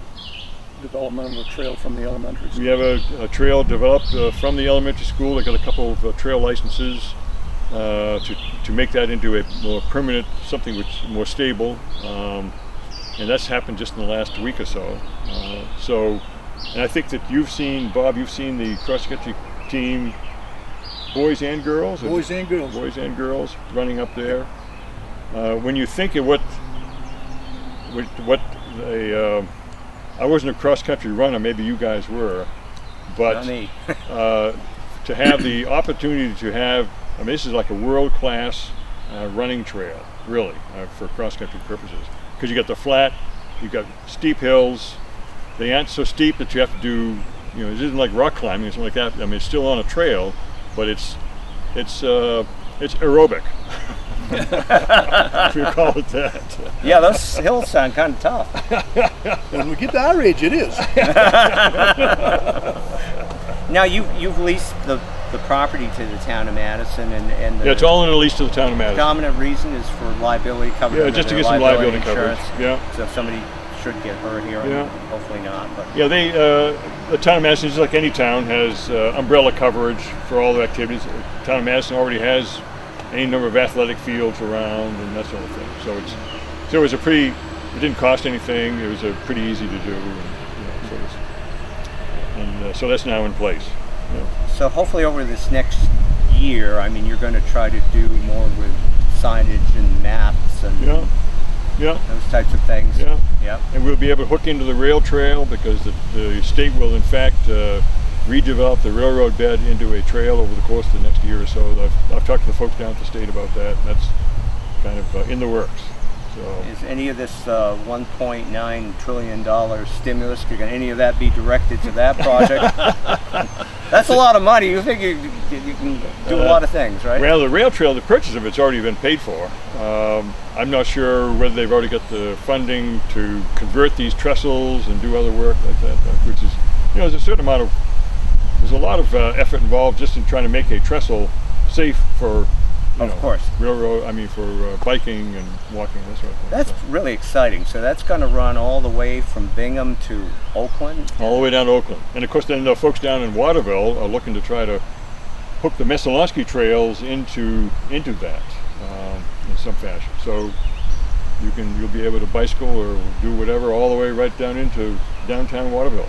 B: development of a trail from the elementary school.
C: We have a trail developed from the elementary school. They got a couple of trail licenses to make that into a more permanent, something which is more stable, and that's happened just in the last week or so. And I think that Bob, you've seen the cross-country team, boys and girls.
D: Boys and girls.
C: Boys and girls running up there. When you think of what I wasn't a cross-country runner, maybe you guys were, but
A: Not me.
C: to have the opportunity to have, I mean, this is like a world-class running trail, really, for cross-country purposes. Because you got the flat, you've got steep hills. They aren't so steep that you have to do it isn't like rock climbing or something like that. I mean, it's still on a trail, but it's aerobic. If you call it that.
A: Yeah, those hills sound kind of tough.
D: When we get to our age, it is.
A: Now you've leased the property to the town of Madison, and the
C: Yeah, it's all in a lease to the town of Madison.
A: dominant reason is for liability coverage.
C: Yeah, just to get some liability coverage.
A: Insurance.
C: Yeah.
A: So if somebody should get hurt here,
C: Yeah.
A: hopefully not. But
C: Yeah, the town of Madison, just like any town, has umbrella coverage for all the activities. The town of Madison already has any number of athletic fields around and that sort of thing. So it was it didn't cost anything. It was pretty easy to do, so that's now in place. Yeah.
A: So hopefully over this next year, I mean, you're going to try to do more with signage and maps and
C: Yeah.
A: those types of things.
C: Yeah.
A: Yep.
C: And we'll be able to hook into the rail trail because the state will in fact redevelop the railroad bed into a trail over the course of the next year or so. I've talked to the folks down at the state about that, and that's kind of in the works. So
A: Is any of this $1.9 trillion stimulus, can any of that be directed to that project? That's a lot of money. You think you can do a lot of things, right?
C: well, the rail trail, the purchase of it's already been paid for. I'm not sure whether they've already got the funding to convert these trestles and do other work like that, which is, there's a lot of effort involved just in trying to make a trestle safe for
A: Of course.
C: for biking and walking, that sort of thing.
A: That's really exciting. So that's going to run all the way from Bingham to Oakland?
C: All the way down to Oakland. And of course then the folks down in Waterville are looking to try to hook the Messalonsky trails into that in some fashion. So you'll be able to bicycle or do whatever all the way right down into downtown Waterville.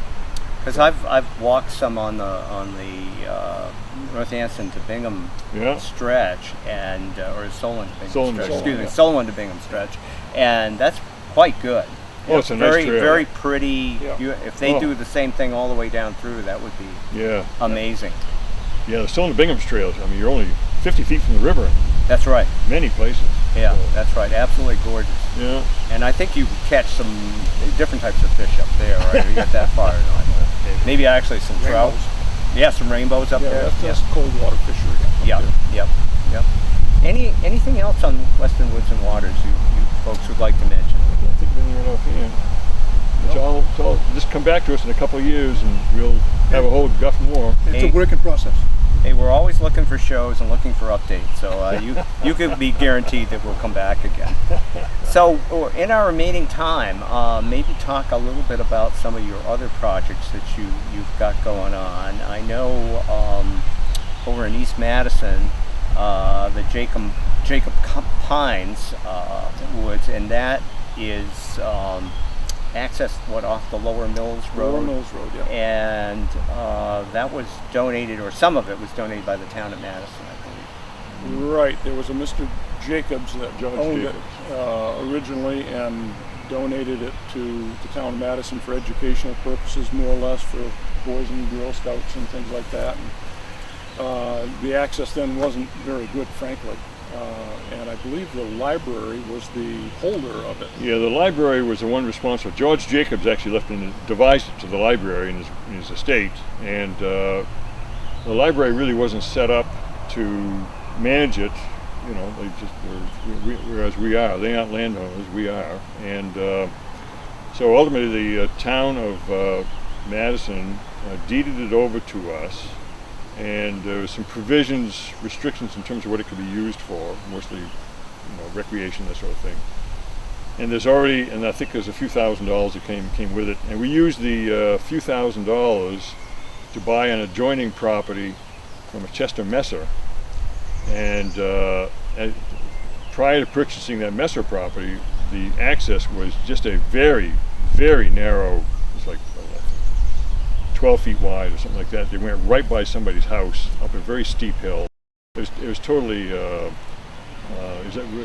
A: Because I've walked some on the Northampton to Bingham stretch, and or Solon to Bingham stretch. Excuse me, Solon to Bingham stretch, and that's quite good.
C: Oh, it's a nice trail.
A: Very pretty.
B: Yeah.
A: If they do the same thing all the way down through, that would be amazing.
C: Yeah, the Solon to Bingham's trails. I mean, you're only 50 feet from the river.
A: That's right.
C: Many places.
A: Yeah,
C: So,
A: that's right. Absolutely gorgeous.
C: Yeah.
A: And I think you catch some different types of fish up there, right? You get that far or not? Maybe actually some trout. Yeah, some rainbows up there.
B: That's cold water fishery.
A: Yep. Anything else on Western Woods and Waters you folks would like to mention?
C: I can't think of anything right offhand. It's all just come back to us in a couple of years and we'll have a whole guff more.
D: It's a work in process.
A: Hey, we're always looking for shows and looking for updates, so you can be guaranteed that we'll come back again. So in our remaining time, maybe talk a little bit about some of your other projects that you've got going on. I know over in East Madison, the Jacob Pines Woods, and that is accessed off the Lower Mills Road.
B: Lower Mills Road, yeah.
A: And that was donated, or some of it was donated by the town of Madison, I believe.
B: Right. There was a Mr. Jacobs that owned it originally and donated it to the town of Madison for educational purposes, more or less, for Boys and Girl Scouts and things like that. And, the access then wasn't very good, frankly. And I believe the library was the holder of it.
C: Yeah, the library was the one responsible. George Jacobs actually devised it to the library in his estate, and the library really wasn't set up to manage it. They just whereas we are. They aren't landowners, we are. And so ultimately the town of Madison deeded it over to us. And there was some restrictions in terms of what it could be used for, mostly, recreation, that sort of thing. And I think there's a few $1,000s that came with it. And we used the few $1,000s to buy an adjoining property from a Chester Messer. And prior to purchasing that Messer property, the access was just a very, very narrow, it's like 12 feet wide or something like that. They went right by somebody's house up a very steep hill. It was totally,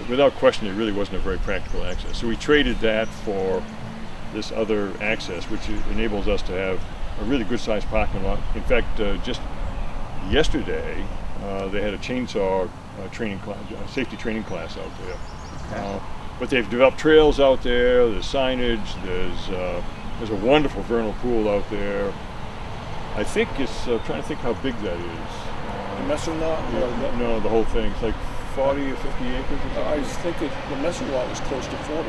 C: without question, it really wasn't a very practical access. So we traded that for this other access, which enables us to have a really good sized parking lot. In fact, just yesterday, they had a chainsaw safety training class out there.
A: Okay.
C: But they've developed trails out there, there's signage, there's a wonderful vernal pool out there. I think it's, trying to think how big that is.
B: The Messer lot?
C: No, the whole thing. It's like 40 or 50 acres or something?
B: I think the Messer lot was close to 40.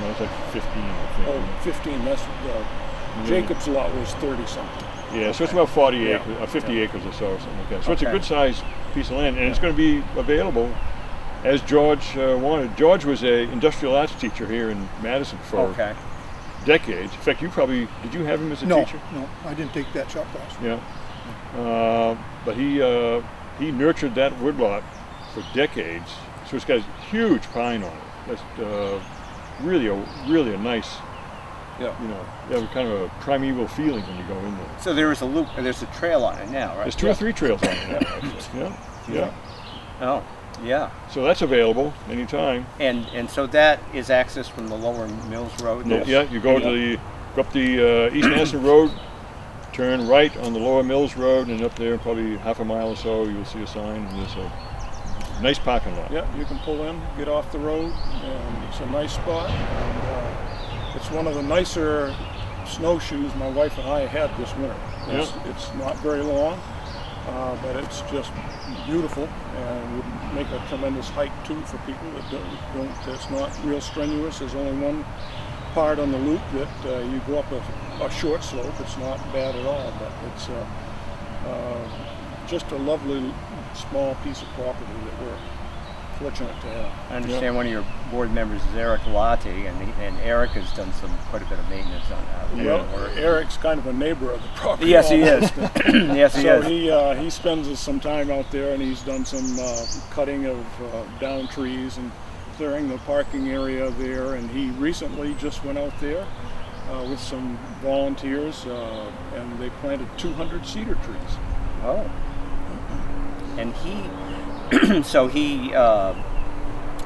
C: No, it's like 15, I think.
B: Oh, 15. Jacob's lot was 30 something.
C: Yeah, so it's about 40
B: Yeah.
C: acres, 50
B: Yeah.
C: acres or so, or something like that. So it's a
A: Okay.
C: good sized piece of land, and it's going to be available as George wanted. George was a industrial arts teacher here in Madison for
A: Okay.
C: decades. In fact, did you have him as a
D: No,
C: teacher?
D: no, I didn't take that shop class.
C: Yeah. But he nurtured that woodlot for decades. So it's got a huge pine on it. That's really a nice,
B: Yeah.
C: you have kind of a primeval feeling when you go in there.
A: So there's a trail on it now, right?
C: There's 2 or 3 trails on it now, actually. Yeah.
A: Oh, yeah.
C: So that's available anytime.
A: And so that is access from the Lower Mills Road?
C: No, yeah, you go up the East Madison Road, turn right on the Lower Mills Road, and up there probably half a mile or so you'll see a sign, and there's a nice parking lot.
B: Yeah, you can pull in, get off the road, and it's a nice spot. And it's one of the nicer snowshoes my wife and I had this winter. It's not very long, but it's just beautiful and would make a tremendous hike too for people that don't. It's not real strenuous. There's only one part on the loop that you go up a short slope. It's not bad at all, but it's just a lovely small piece of property that we're fortunate to have.
A: I understand one of your board members is Eric Lottie, and Eric has done quite a bit of maintenance on that.
B: Well, Eric's kind of a neighbor of the property.
A: Yes, he is. Yes, he
B: So
A: is.
B: he spends some time out there, and he's done some cutting of down trees and clearing the parking area there. And he recently just went out there with some volunteers, and they planted 200 cedar trees.
A: Oh. And he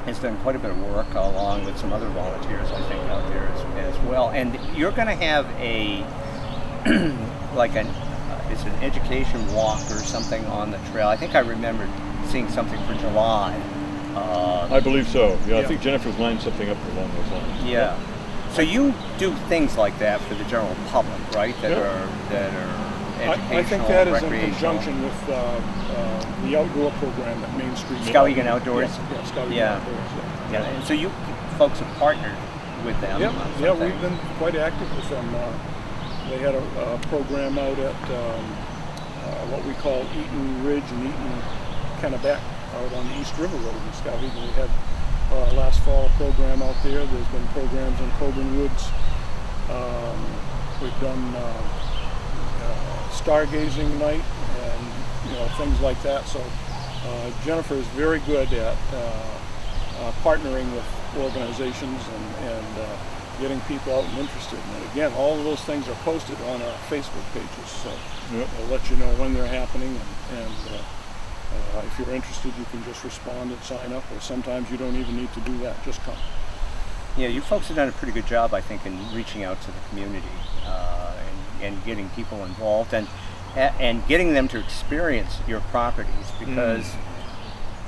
A: has done quite a bit of work along with some other volunteers, I think, out there as well. And you're going to have it's an education walk or something on the trail. I think I remember seeing something for July.
C: I believe so. Yeah, I
B: Yeah.
C: think Jennifer's lined something up along those lines.
A: Yeah. So you do things like that for the general public, right? That
C: Yeah.
A: are educational,
B: I think that is in
A: recreational.
B: conjunction with the outdoor program at Main Street.
A: Skowhegan Outdoors?
B: Yeah, Skowhegan
A: Yeah.
B: Outdoors.
A: Yeah. And so you folks have partnered with them.
B: Yeah,
A: on
B: yeah,
A: something.
B: we've been quite active with them. They had a program out at what we call Eaton Ridge and Eaton Kennebec out on the East River Road in Skowhegan. We had last fall a program out there. There's been programs in Coburn Woods. We've done stargazing night and things like that. So Jennifer is very good at partnering with organizations and getting people out and interested. And again, all of those things are posted on our Facebook pages, so I'll let you know when they're happening. And if you're interested, you can just respond and sign up, or sometimes you don't even need to do that. Just come.
A: Yeah, you folks have done a pretty good job, I think, in reaching out to the community and getting people involved and getting them to experience your properties, because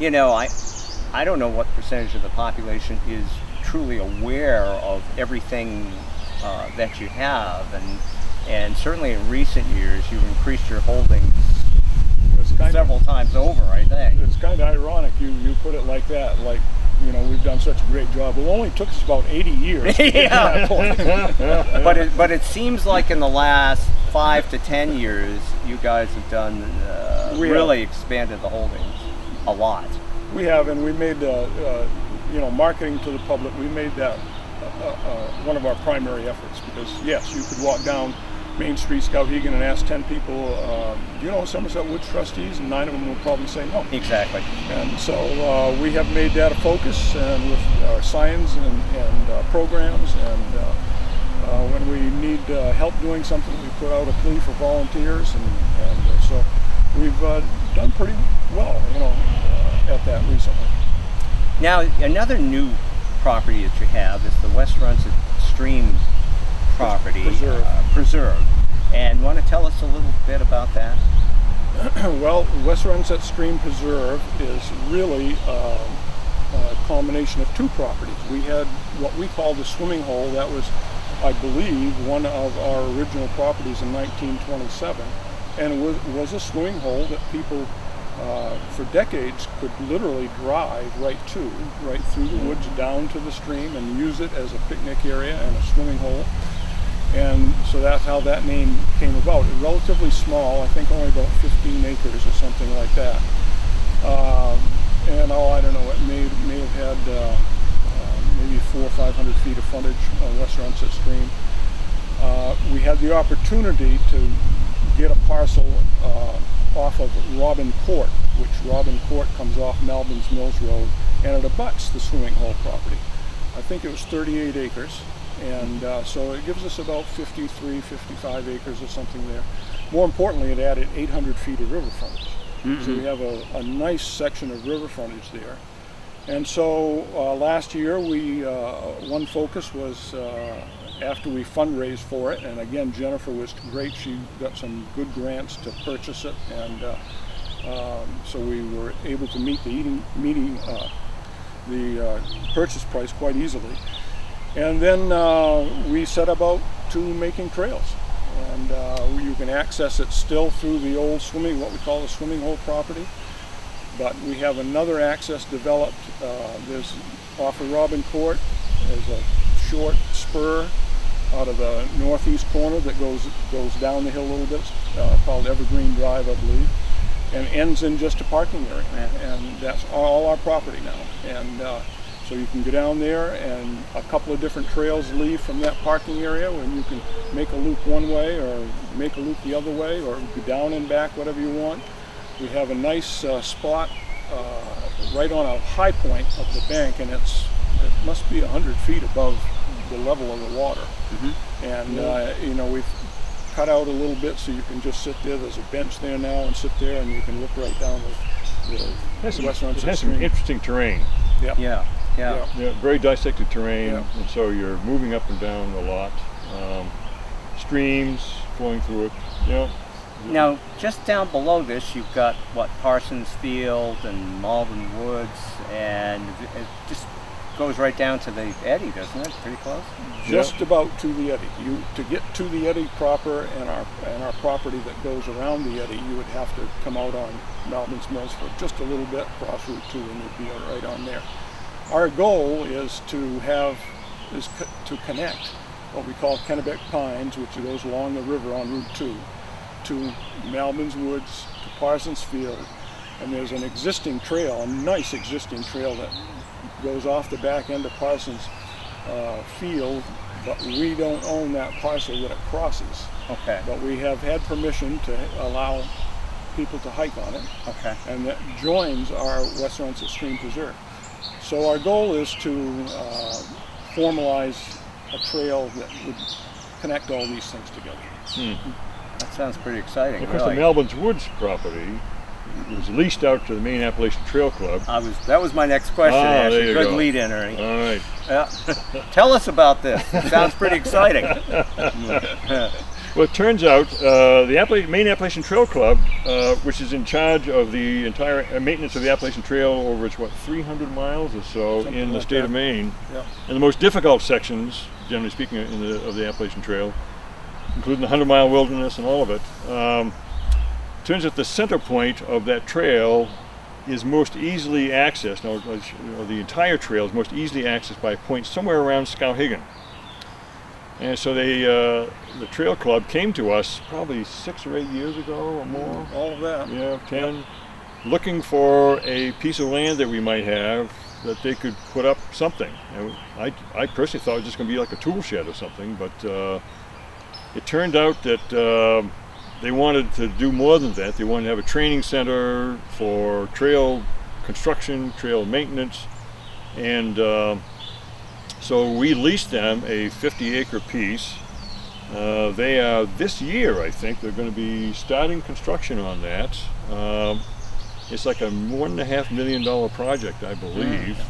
A: I don't know what percentage of the population is truly aware of everything that you have, and certainly in recent years you've increased your holdings several times over, I think.
B: It's kind of ironic you put it like that, like, we've done such a great job. It only took us about 80 years to get to that point.
A: but it seems like in the last 5 to 10 years you guys have done really expanded the holdings a lot.
B: We have, and we made marketing to the public. We made that one of our primary efforts, because yes, you could walk down Main Street, Skowhegan, and ask 10 people, do you know Somerset Woods trustees? And 9 of them will probably say no.
A: Exactly.
B: And so we have made that a focus, and with our signs and programs, and when we need help doing something, we put out a plea for volunteers, and so we've done pretty well, at that recently.
A: Now, another new property that you have is the West Somerset Stream property, Preserve. And want to tell us a little bit about that?
B: Well, West Somerset Stream Preserve is really a culmination of 2 properties. We had what we call the swimming hole that was I believe, one of our original properties in 1927, and it was a swimming hole that people for decades could literally drive right through the woods down to the stream and use it as a picnic area and a swimming hole. And so that's how that name came about. It's relatively small, I think only about 15 acres or something like that. And I don't know, it may have had maybe 400 or 500 feet of frontage on West Somerset Stream. We had the opportunity to get a parcel off of Robin Court, which Robin Court comes off Melbourne's Mills Road, and it abuts the swimming hole property. I think it was 38 acres, and so it gives us about 53, 55 acres or something there. More importantly, it added 800 feet of river frontage. Mm-hmm. So we have a nice section of river frontage there. And so last year, one focus was after we fundraised for it, and again, Jennifer was great. She got some good grants to purchase it, and so we were able to meet the purchase price quite easily. And then we set about to making trails, and you can access it still through the old what we call the swimming hole property. But we have another access developed. There's off of Robin Court. There's a short spur out of the northeast corner that goes down the hill a little bit, called Evergreen Drive, I believe, and ends in just a parking area. And that's all our property now. And so you can go down there, and a couple of different trails leave from that parking area, and you can make a loop one way or make a loop the other way, or go down and back, whatever you want. We have a nice spot right on a high point of the bank, and it must be 100 feet above the level of the water. Mm-hmm. And we've cut out a little bit so you can just sit there. There's a bench there now, and sit there, and you can look right down the West Somerset Stream. It has
C: some interesting terrain.
B: Yeah.
C: Very dissected terrain,
B: yeah.
C: And so you're moving up and down a lot. Streams flowing through it. Yeah.
A: Now, just down below this, you've got Parsons Field and Malden Woods, and it just goes right down to the eddy, doesn't it? Pretty close.
B: Just about to the eddy. To get to the eddy proper and our property that goes around the eddy, you would have to come out on Malden's Mills for just a little bit, cross Route 2, and you'd be right on there. Our goal is to connect what we call Kennebec Pines, which goes along the river on Route 2, to Malden's Woods, to Parsons Field, and there's an existing trail, a nice existing trail that goes off the back end of Parsons Field, but we don't own that parcel that it crosses.
A: Okay.
B: But we have had permission to allow people to hike on it.
A: Okay.
B: And that joins our West Somerset Stream Preserve. So our goal is to formalize a trail that would connect all these things together.
A: Hmm. That sounds pretty exciting.
C: Of course, the Melbourne's Woods property was leased out to the Maine Appalachian Trail Club.
A: That was my next question, actually.
C: There you
A: Good
C: go.
A: lead in, Ernie.
C: All right.
A: Yeah. Tell us about this. It sounds pretty exciting.
C: Well, it turns out the Maine Appalachian Trail Club, which is in charge of the entire maintenance of the Appalachian Trail over its 300 miles or so
B: Something
C: in the
B: like
C: state
B: that.
C: of Maine,
B: Yep.
C: and the most difficult sections, generally speaking, of the Appalachian Trail, including the 100-mile wilderness and all of it. Turns out the center point of that trail is most easily accessed. Now, the entire trail is most easily accessed by a point somewhere around Skowhegan. And so the trail club came to us probably 6 or 8 years ago or more.
B: All of that.
C: Yeah, 10. Looking for a piece of land that we might have that they could put up something. And I personally thought it was just going to be like a tool shed or something, but it turned out that they wanted to do more than that. They wanted to have a training center for trail construction, trail maintenance, and so we leased them a 50-acre piece. They are, this year, I think, they're going to be starting construction on that. It's like a $1.5 million project, I believe.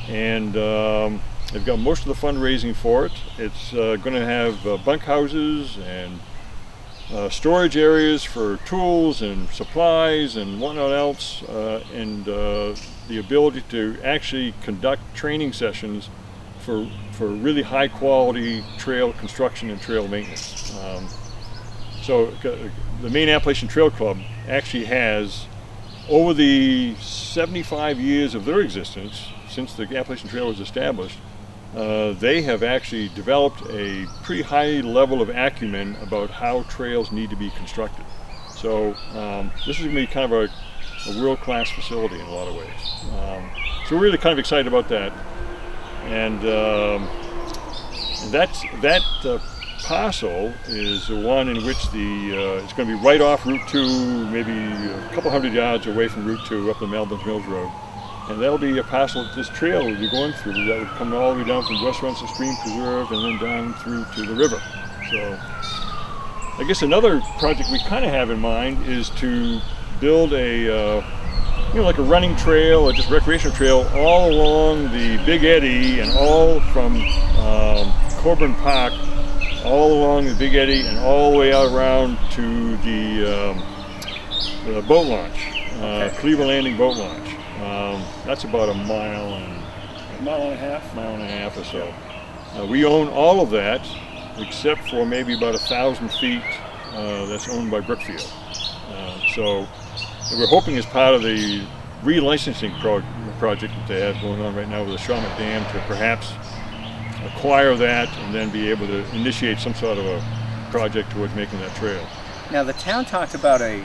C: And they've got most of the fundraising for it. It's going to have bunkhouses and storage areas for tools and supplies and whatnot else, and the ability to actually conduct training sessions for really high quality trail construction and trail maintenance. So the Maine Appalachian Trail Club actually has, over the 75 years of their existence, since the Appalachian Trail was established, they have actually developed a pretty high level of acumen about how trails need to be constructed. So this is going to be kind of a world-class facility in a lot of ways. So we're really kind of excited about that. And that parcel is the one in which it's going to be right off Route 2, maybe a couple hundred yards away from Route 2 up the Melbourne Mills Road. And that'll be a parcel that this trail will be going through. That would come all the way down from West Russell Stream Preserve and then down through to the river. So I guess another project we kind of have in mind is to build like a running trail or just recreational trail all along the Big Eddy and all from Coburn Park all along the Big Eddy and all the way out around to the boat launch, Cleveland Landing boat launch. That's about a mile and
B: a half
C: or so. We own all of that except for maybe about 1,000 feet that's owned by Brookfield. So we're hoping as part of the relicensing project that they have going on right now with the Shawmut Dam to perhaps acquire that and then be able to initiate some sort of a project towards making that trail.
A: Now the town talked about a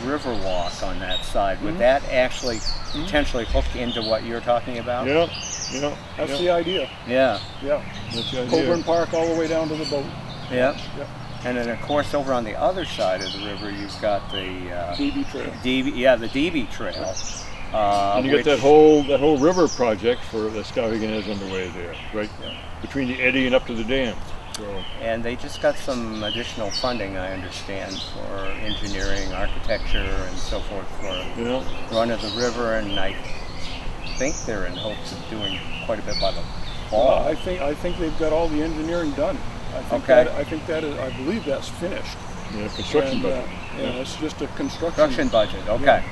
A: river walk on that side. Would that actually potentially hook into what you're talking about?
C: Yeah.
B: That's the idea.
A: Yeah.
B: Yeah.
C: That's the idea.
B: Coburn Park all the way down to the boat.
A: Yeah.
B: Yep.
A: And then of course over on the other side of the river you've got the
B: DB Trail.
A: the DB Trail.
C: And you got that whole river project that Skowhegan has underway there, right between the eddy and up to the dam. So.
A: And they just got some additional funding, I understand, for engineering, architecture, and so forth for run of the river. And I think they're in hopes of doing quite a bit by the fall.
B: I think they've got all the engineering done. I believe that's finished.
C: Yeah, construction budget.
B: It's just a construction
A: budget. Okay. Yeah.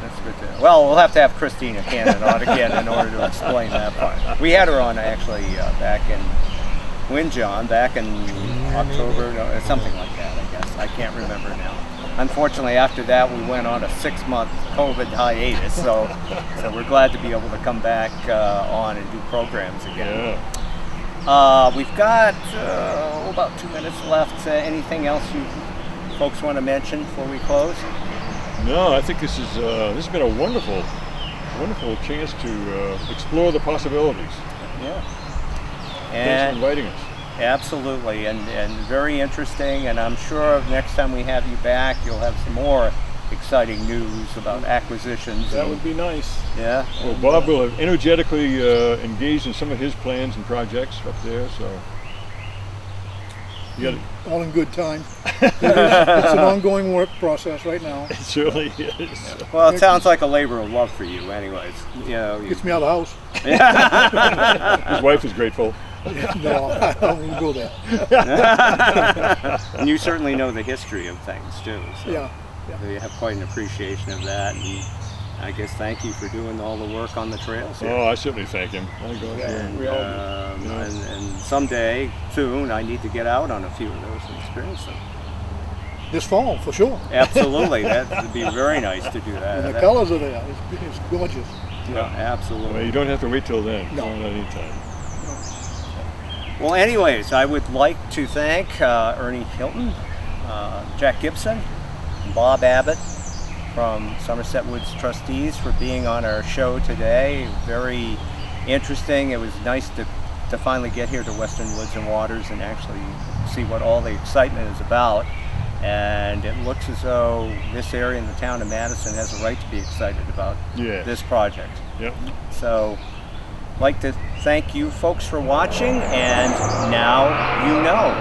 A: That's good to know. Well, we'll have to have Christina Cannon on again in order to explain that part. We had her on actually back in back in October, something like that, I guess. I can't remember now. Unfortunately, after that, we went on a 6-month COVID hiatus, so we're glad to be able to come back on and do programs again.
C: Yeah.
A: We've got about 2 minutes left. Anything else you folks want to mention before we close?
C: No, I think this has been a wonderful chance to explore the possibilities.
A: Yeah.
C: Thanks for inviting us.
A: Absolutely, and very interesting, and I'm sure next time we have you back, you'll have some more exciting news about acquisitions.
B: That would be nice.
A: Yeah.
C: Well, Bob will have energetically engaged in some of his plans and projects up there, so. You got
D: all in good time. It's an ongoing work process right now.
C: It certainly is.
A: Yeah. Well, it sounds like a labor of love for you, anyways.
D: Gets me out of the house.
C: His wife is grateful.
D: No, I won't go there.
A: And you certainly know the history of things too. So
D: Yeah.
A: So you have quite an appreciation of that. And I guess thank you for doing all the work on the trails here.
C: Oh, I certainly thank him.
A: And someday, soon, I need to get out on a few of those and experience them.
D: This fall, for sure.
A: Absolutely, that would be very nice to do that.
D: And the colors are there. It's gorgeous.
A: Yeah, absolutely.
C: Well, you don't have to wait till then.
D: No.
C: Not any time.
A: Well, anyways, I would like to thank Ernie Hilton, Jack Gibson, and Bob Abbott from Somerset Woods Trustees for being on our show today. Very interesting. It was nice to finally get here to Western Woods and Waters and actually see what all the excitement is about. And it looks as though this area in the town of Madison has a right to be excited about this project.
C: Yep.
A: So I'd like to thank you folks for watching, and now you know.